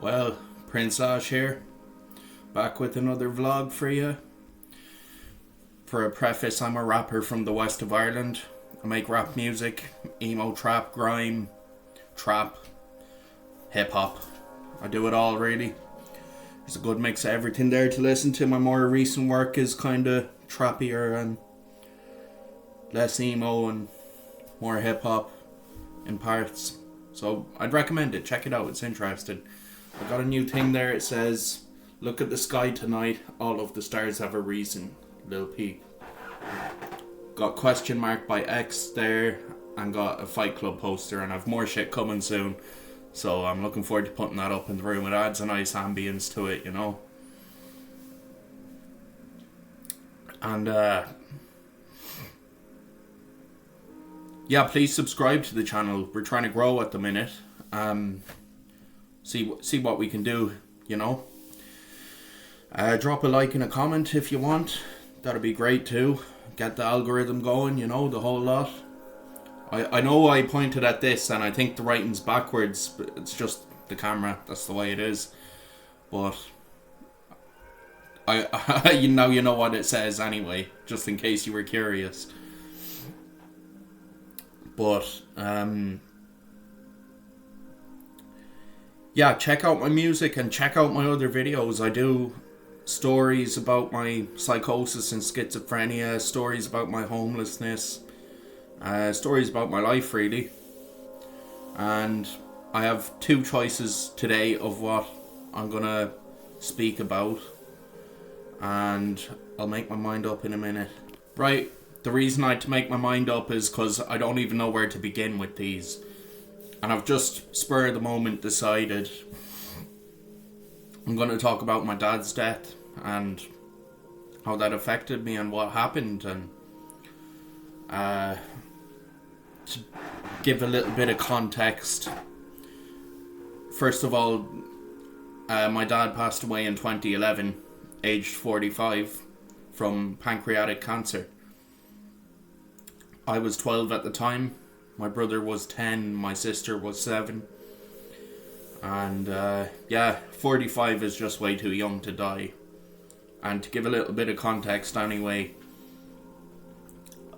Well, Prince Ash here, back with another vlog for you. For a preface, I'm a rapper from the west of Ireland. I make rap music, emo, trap, grime, trap, hip hop. I do it all really. There's a good mix of everything there to listen to. My more recent work is kinda trappier and less emo and more hip hop in parts. So I'd recommend it. Check it out. It's interesting. I got a new thing there. It says, "Look at the sky tonight. All of the stars have a reason." Lil Peep. Got question mark by X there, and got a Fight Club poster, and I've more shit coming soon. So I'm looking forward to putting that up in the room. It adds a nice ambience to it, you know. And yeah, please subscribe to the channel. We're trying to grow at the minute. See what we can do, you know. Drop a like and a comment if you want. That'd be great too. Get the algorithm going, you know, the whole lot. I know I pointed at this and I think the writing's backwards, but it's just the camera. That's the way it is. But you know what it says anyway, just in case you were curious. But yeah, check out my music and check out my other videos. I do stories about my psychosis and schizophrenia, stories about my homelessness, stories about my life really. And I have two choices today of what I'm gonna speak about, and I'll make my mind up in a minute. Right, the reason I had to make my mind up is because I don't even know where to begin with these. And I've just, spur of the moment, decided I'm going to talk about my dad's death and how that affected me and what happened, and to give a little bit of context. First of all, my dad passed away in 2011, aged 45, from pancreatic cancer. I was 12 at the time. My brother was 10, my sister was 7. And yeah, 45 is just way too young to die. And to give a little bit of context anyway,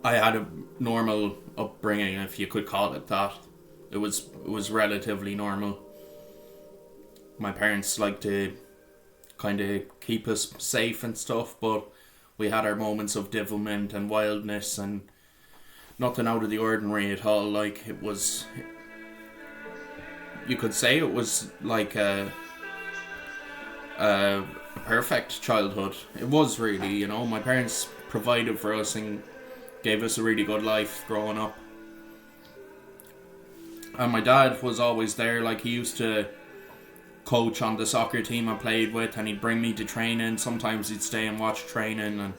I had a normal upbringing, if you could call it that. It was relatively normal. My parents liked to kind of keep us safe and stuff, but we had our moments of devilment and wildness and nothing out of the ordinary at all. Like, it was, you could say it was like a perfect childhood. It was really, you know. My parents provided for us and gave us a really good life growing up. And my dad was always there. Like, he used to coach on the soccer team I played with, and he'd bring me to training. Sometimes he'd stay and watch training, and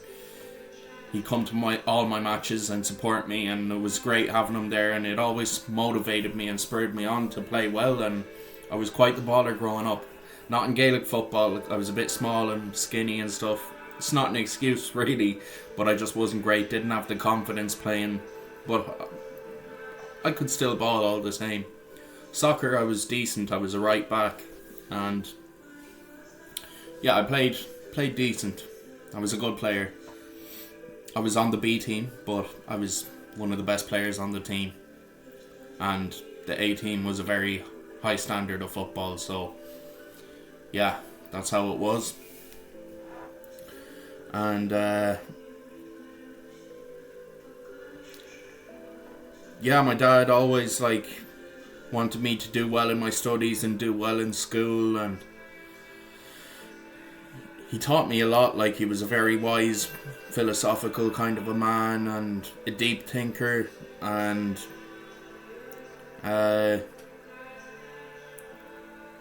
he'd come to all my matches and support me, and it was great having him there, and it always motivated me and spurred me on to play well. And I was quite the baller growing up. Not in Gaelic football, I was a bit small and skinny and stuff. It's not an excuse really, but I just wasn't great, didn't have the confidence playing, but I could still ball all the same. Soccer, I was decent. I was a right back, and yeah, I played decent. I was a good player. I was on the B team, but I was one of the best players on the team. And the A team was a very high standard of football, so yeah, that's how it was. And yeah, my dad always wanted me to do well in my studies and do well in school, and he taught me a lot. Like, he was a very wise, philosophical kind of a man and a deep thinker, and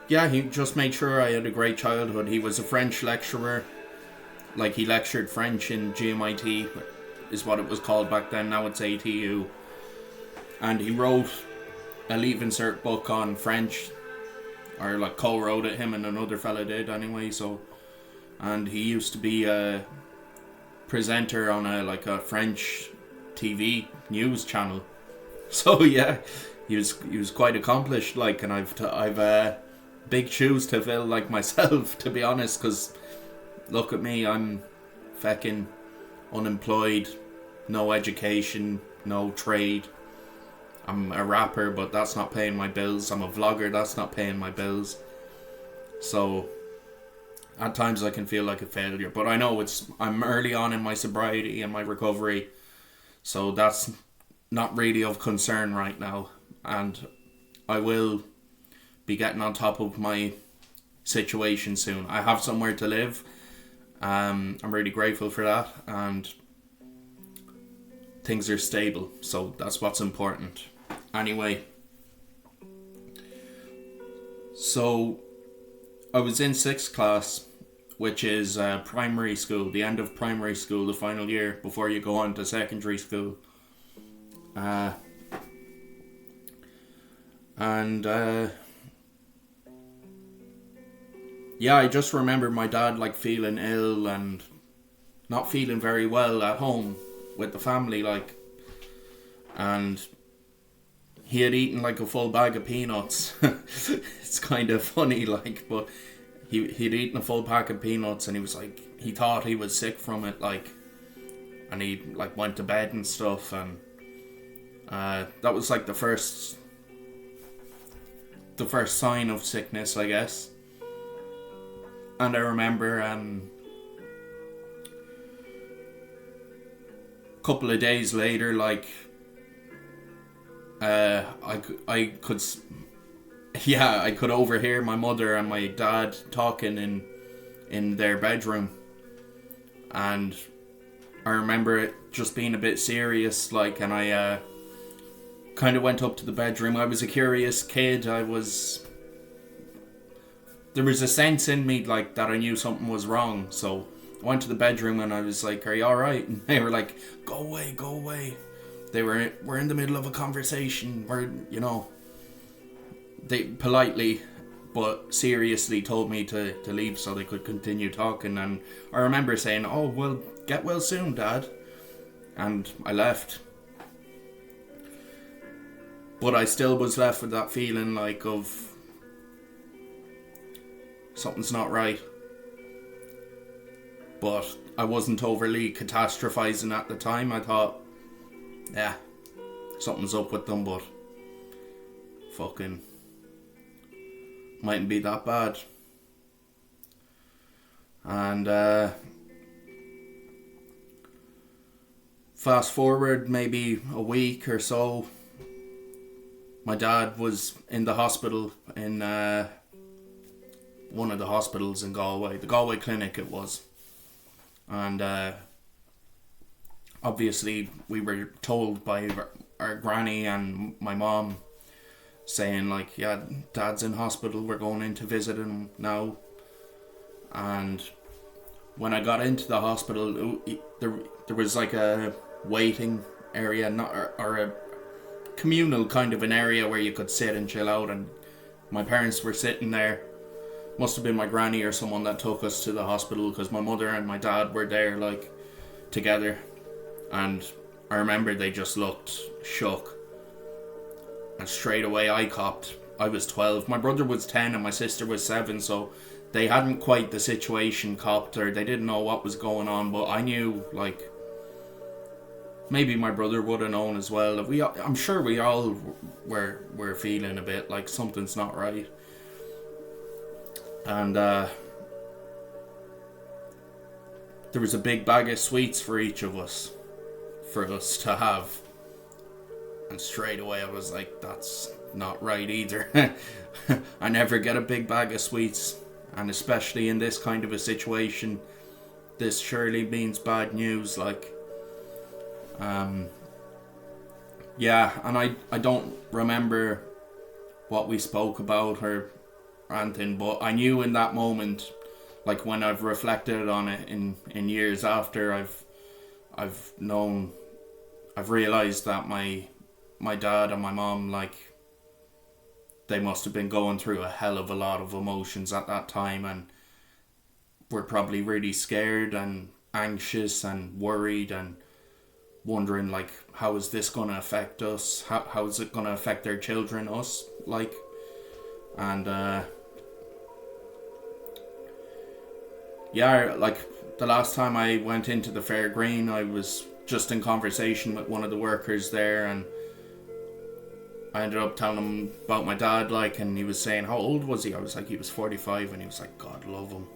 yeah, he just made sure I had a great childhood. He was a French lecturer. Like, he lectured French in GMIT, is what it was called back then. Now it's ATU. And he wrote a Leave Insert book on French, or like co-wrote it, him and another fella did anyway. So, and he used to be a presenter on a French TV news channel. So yeah, he was quite accomplished. Like, and I've big shoes to fill like myself, to be honest, because look at me, I'm feckin' unemployed, no education, no trade. I'm a rapper, but that's not paying my bills. I'm a vlogger, that's not paying my bills. So at times I can feel like a failure, but I know I'm early on in my sobriety and my recovery, so that's not really of concern right now, and I will be getting on top of my situation soon. I have somewhere to live. I'm really grateful for that, and things are stable, so that's what's important. Anyway, so I was in 6th class, which is primary school, the end of primary school, the final year before you go on to secondary school. Yeah, I just remember my dad like feeling ill and not feeling very well at home with the family, like, and he had eaten like a full bag of peanuts. It's kind of funny, like, but he'd eaten a full pack of peanuts, and he was like, he thought he was sick from it, like, and he like went to bed and stuff, and that was like the first sign of sickness, I guess. And I remember a couple of days later, like, I could overhear my mother and my dad talking in their bedroom, and I remember it just being a bit serious, like, and I kind of went up to the bedroom. I was a curious kid. There was a sense in me, like, that I knew something was wrong, so I went to the bedroom and I was like, "Are you alright?" And they were like, go away. We're in the middle of a conversation. They politely but seriously told me to leave so they could continue talking, and I remember saying, "Oh, well, get well soon, Dad," and I left. But I still was left with that feeling, like, of something's not right. But I wasn't overly catastrophizing at the time. I thought, yeah, something's up with them, but fucking mightn't be that bad. And fast forward maybe a week or so, my dad was in the hospital in one of the hospitals in Galway, the Galway Clinic it was. And obviously we were told by our granny and my mom, saying, like, yeah, Dad's in hospital, we're going in to visit him now. And when I got into the hospital, there was like a waiting area, or a communal kind of an area where you could sit and chill out, and my parents were sitting there. Must have been my granny or someone that took us to the hospital, because my mother and my dad were there, like, together, and I remember they just looked shook, and straight away I copped. I was 12, my brother was 10 and my sister was 7, so they hadn't quite the situation copped, or they didn't know what was going on, but I knew, like, maybe my brother would have known as well. I'm sure we all were feeling a bit like something's not right. And there was a big bag of sweets for each of us, for us to have. And straight away I was like, that's not right either. I never get a big bag of sweets, and especially in this kind of a situation, this surely means bad news, like. Yeah, and I don't remember what we spoke about or anything, but I knew in that moment, like, when I've reflected on it in years after, I've realised that my dad and my mom, like, they must have been going through a hell of a lot of emotions at that time, and were probably really scared and anxious and worried and wondering, like, how is this going to affect us? How is it going to affect their children, us, like? And yeah, like the last time I went into the Fair Green, I was just in conversation with one of the workers there, and I ended up telling him about my dad, like, and he was saying, how old was he? I was like, he was 45, and he was like, God love him.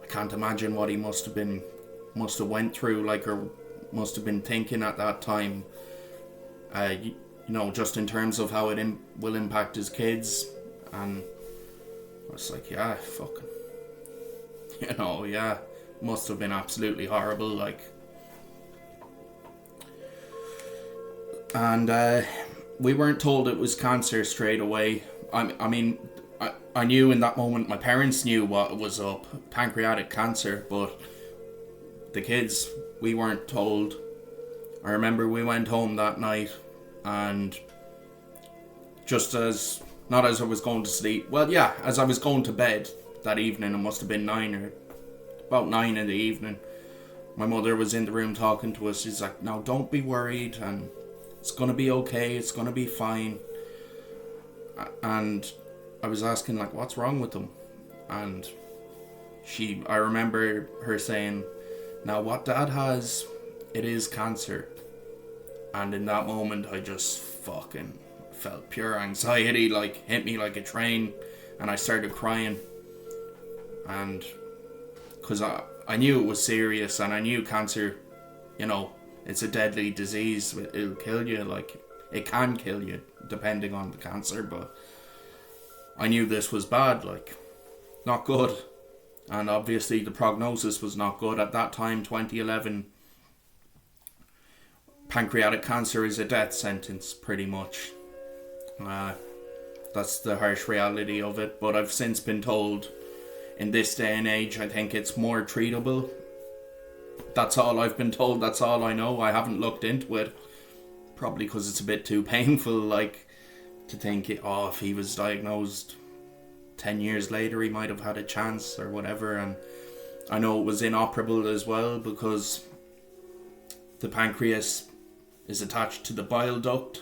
I can't imagine what he must have went through, like, or must have been thinking at that time. Just in terms of how it will impact his kids. And I was like, yeah, fucking, yeah, must have been absolutely horrible, like. And we weren't told it was cancer straight away. I mean, I knew in that moment, my parents knew what was up, pancreatic cancer, but the kids, we weren't told. I remember we went home that night, and not as I was going to sleep, well, yeah, as I was going to bed that evening, it must have been about 9 in the evening, my mother was in the room talking to us. She's like, now don't be worried, and it's going to be okay, it's going to be fine. And I was asking, like, what's wrong with them? And I remember her saying, now what Dad has, it is cancer. And in that moment, I just fucking felt pure anxiety, like, hit me like a train, and I started crying. And because I knew it was serious, and I knew cancer, it's a deadly disease. It'll kill you, like, it can kill you, depending on the cancer, but I knew this was bad, like, not good. And obviously the prognosis was not good. At that time, 2011, pancreatic cancer is a death sentence, pretty much. That's the harsh reality of it. But I've since been told, in this day and age, I think it's more treatable. That's all I've been told, that's all I know. I haven't looked into it, probably because it's a bit too painful, like, to think, if he was diagnosed 10 years later, he might have had a chance or whatever. And I know it was inoperable as well, because the pancreas is attached to the bile duct,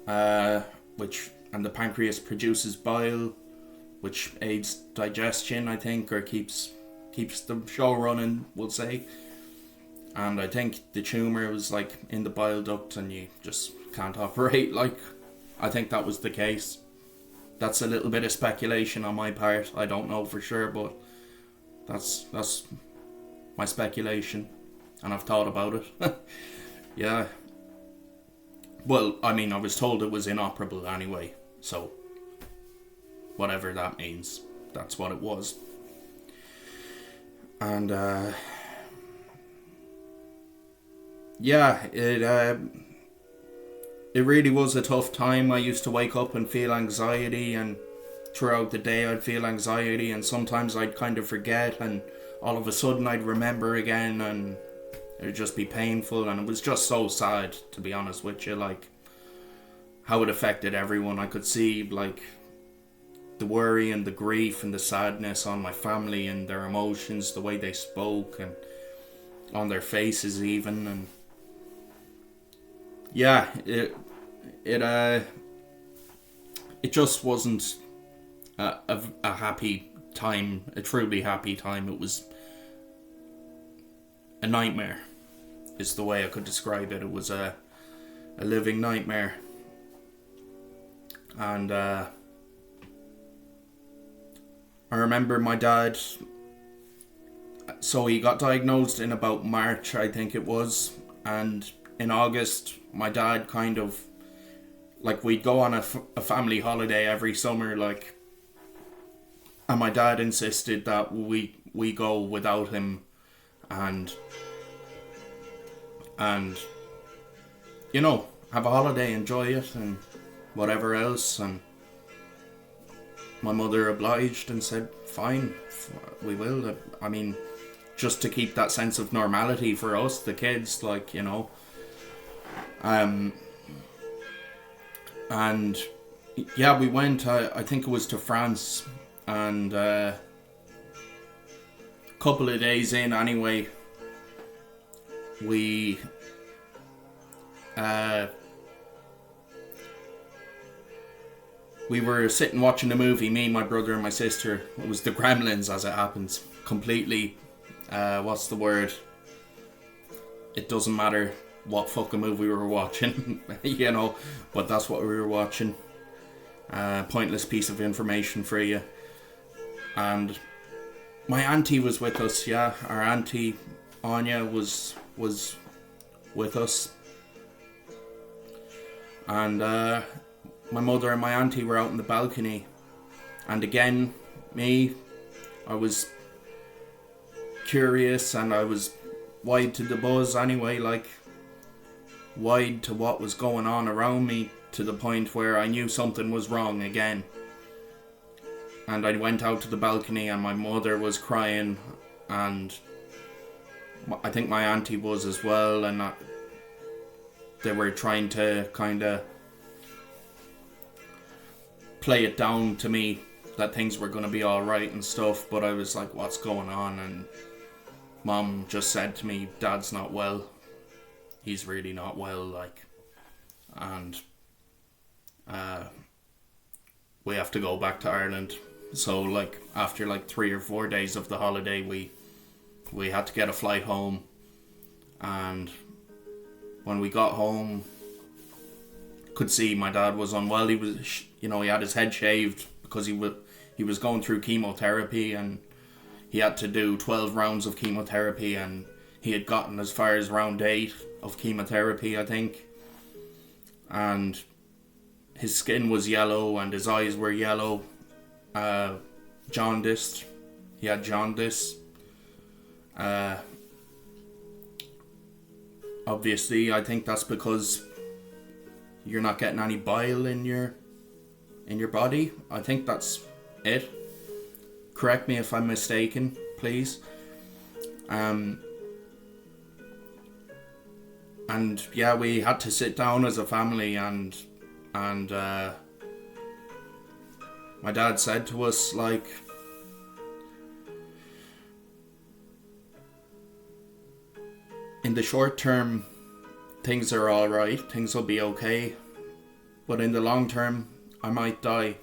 and the pancreas produces bile, which aids digestion, I think, or keeps the show running, we'll say. And I think the tumour was, like, in the bile duct, and you just can't operate, like, I think that was the case. That's a little bit of speculation on my part. I don't know for sure, but that's my speculation, and I've thought about it. Yeah. Well, I mean, I was told it was inoperable anyway, so whatever that means, that's what it was. And it really was a tough time. I used to wake up and feel anxiety, and throughout the day I'd feel anxiety, and sometimes I'd kind of forget, and all of a sudden I'd remember again, and it'd just be painful. And it was just so sad, to be honest with you, like, how it affected everyone. I could see, like, the worry and the grief and the sadness on my family, and their emotions, the way they spoke, and on their faces even. And yeah, it just wasn't a happy time, a truly happy time. It was a nightmare, is the way I could describe it. It was a living nightmare. And I remember my dad, so he got diagnosed in about March, I think it was, and in August my dad kind of, like, we'd go on a family holiday every summer, like, and my dad insisted that we go without him, and have a holiday, enjoy it, and whatever else. And my mother obliged and said, fine, we will. I mean, just to keep that sense of normality for us, the kids, like, and yeah, we went, I think it was to France, and a couple of days in anyway, we we were sitting watching a movie, me, my brother and my sister. It was the Gremlins, as it happens. Completely, what's the word? It doesn't matter what fucking movie we were watching, you know, but that's what we were watching. Pointless piece of information for you. And my auntie was with us, yeah. Our auntie Anya was with us. And my mother and my auntie were out in the balcony. And again, I was curious and I was wide to the buzz anyway, like wide to what was going on around me, to the point where I knew something was wrong again. And I went out to the balcony and my mother was crying, and I think my auntie was as well, and they were trying to kind of play it down to me that things were going to be alright and stuff, but I was like, what's going on? And Mom just said to me, Dad's not well. He's really not well, like, and we have to go back to Ireland. So like after like 3 or 4 days of the holiday, we had to get a flight home. And when we got home, could see my dad was unwell. He was, he had his head shaved because he was going through chemotherapy, and he had to do 12 rounds of chemotherapy, and he had gotten as far as round 8 of chemotherapy, I think. And his skin was yellow and his eyes were yellow. Jaundiced. He had jaundice. Obviously, I think that's because you're not getting any bile in your body. I think that's it. Correct me if I'm mistaken, please. And yeah, we had to sit down as a family, and my dad said to us, like, in the short term, things are alright, things will be okay, but in the long term, I might die.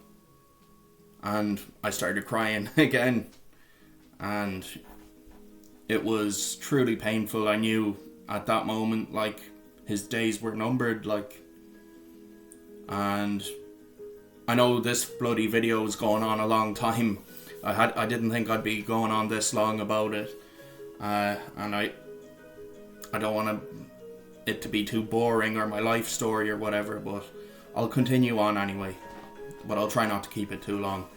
And I started crying again, and it was truly painful. I knew at that moment, like, his days were numbered, like, and I know this bloody video was going on a long time. I didn't think I'd be going on this long about it, and I don't want it to be too boring or my life story or whatever, but I'll continue on anyway. But I'll try not to keep it too long.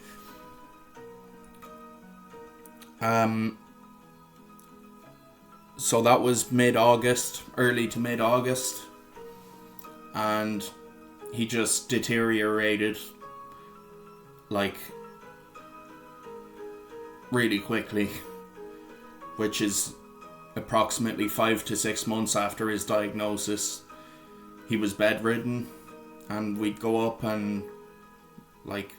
So that was mid-August, early to mid-August, and he just deteriorated, like, really quickly, which is approximately 5 to 6 months after his diagnosis. He was bedridden, and we'd go up and, like,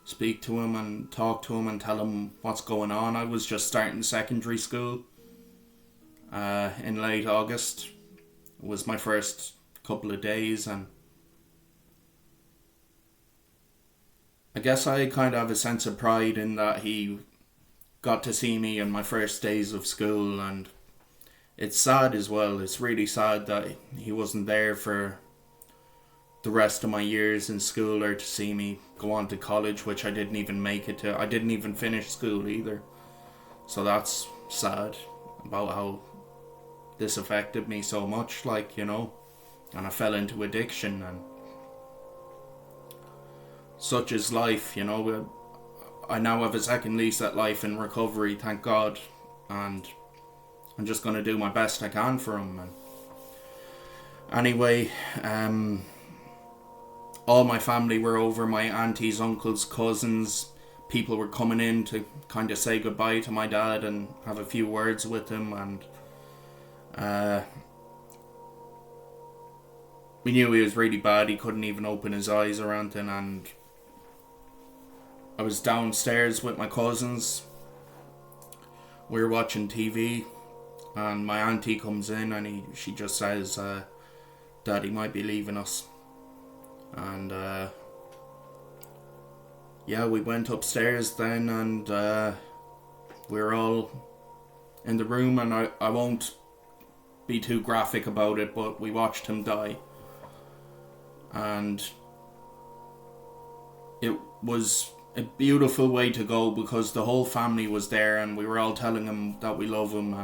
speak to him and talk to him and tell him what's going on. I was just starting secondary school in late August. It was my first couple of days, and I guess I kind of have a sense of pride in that he got to see me in my first days of school. And it's sad as well. It's really sad that he wasn't there for the rest of my years in school, or to see me go on to college, which I didn't even make it to. I didn't even finish school either. So that's sad about how this affected me so much, like, and I fell into addiction, and such is life, I now have a second lease at life in recovery, thank God, and I'm just going to do my best I can for him. And anyway, all my family were over, my aunties, uncles, cousins. People were coming in to kind of say goodbye to my dad and have a few words with him, and we knew he was really bad. He couldn't even open his eyes or anything, and I was downstairs with my cousins. We were watching TV, and my auntie comes in, and she just says, Daddy might be leaving us. And yeah, we went upstairs then, and we were all in the room, and I won't be too graphic about it, but we watched him die. And it was a beautiful way to go, because the whole family was there, and we were all telling him that we love him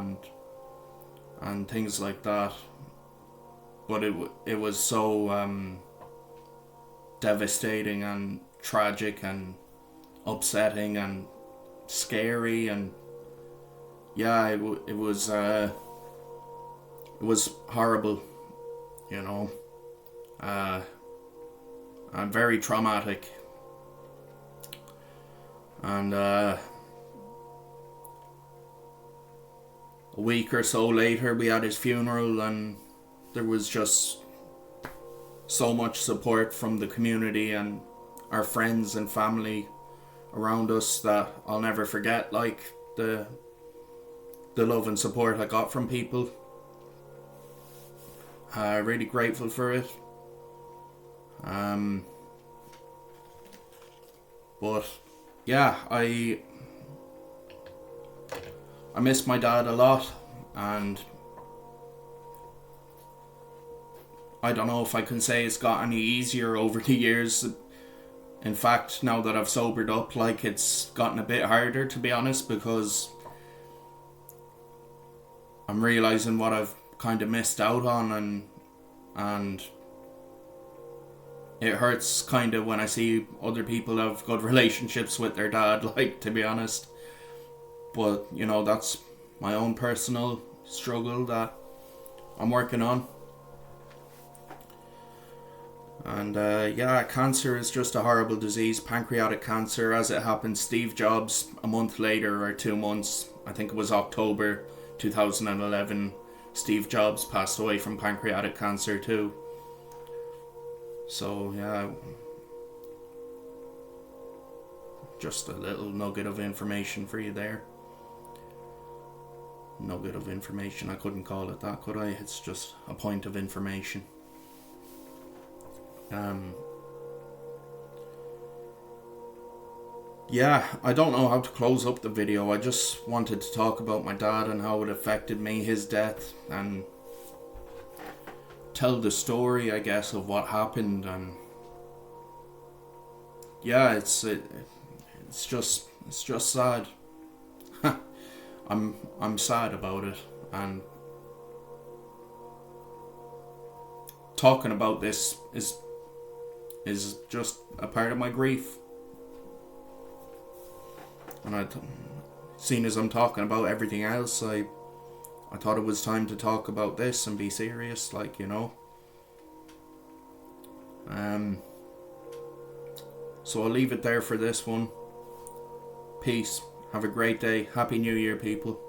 and things like that. But it was so devastating and tragic and upsetting and scary, and yeah, it was horrible, you know, and very traumatic. And a week or so later, we had his funeral, and there was just so much support from the community and our friends and family around us that I'll never forget. Like the love and support I got from people. Really grateful for it. But yeah, I miss my dad a lot, and I don't know if I can say it's got any easier over the years. In fact, now that I've sobered up, like, it's gotten a bit harder, to be honest, because I'm realising what I've kind of missed out on, and it hurts kind of when I see other people have good relationships with their dad, like, to be honest. But, you know, that's my own personal struggle that I'm working on. And yeah, cancer is just a horrible disease. Pancreatic cancer, as it happened. Steve Jobs, a month later, or 2 months, I think it was October 2011, Steve Jobs passed away from pancreatic cancer too. So yeah, just a little nugget of information for you there. Nugget of information, I couldn't call it that, could I? It's just a point of information. Yeah, I don't know how to close up the video. I just wanted to talk about my dad and how it affected me, his death, and tell the story, I guess, of what happened. And yeah, it's just sad. I'm sad about it, and talking about this is just a part of my grief. And seeing as I'm talking about everything else, I thought it was time to talk about this and be serious, like, you know. So I'll leave it there for this one. Peace. Have a great day. Happy New Year, people.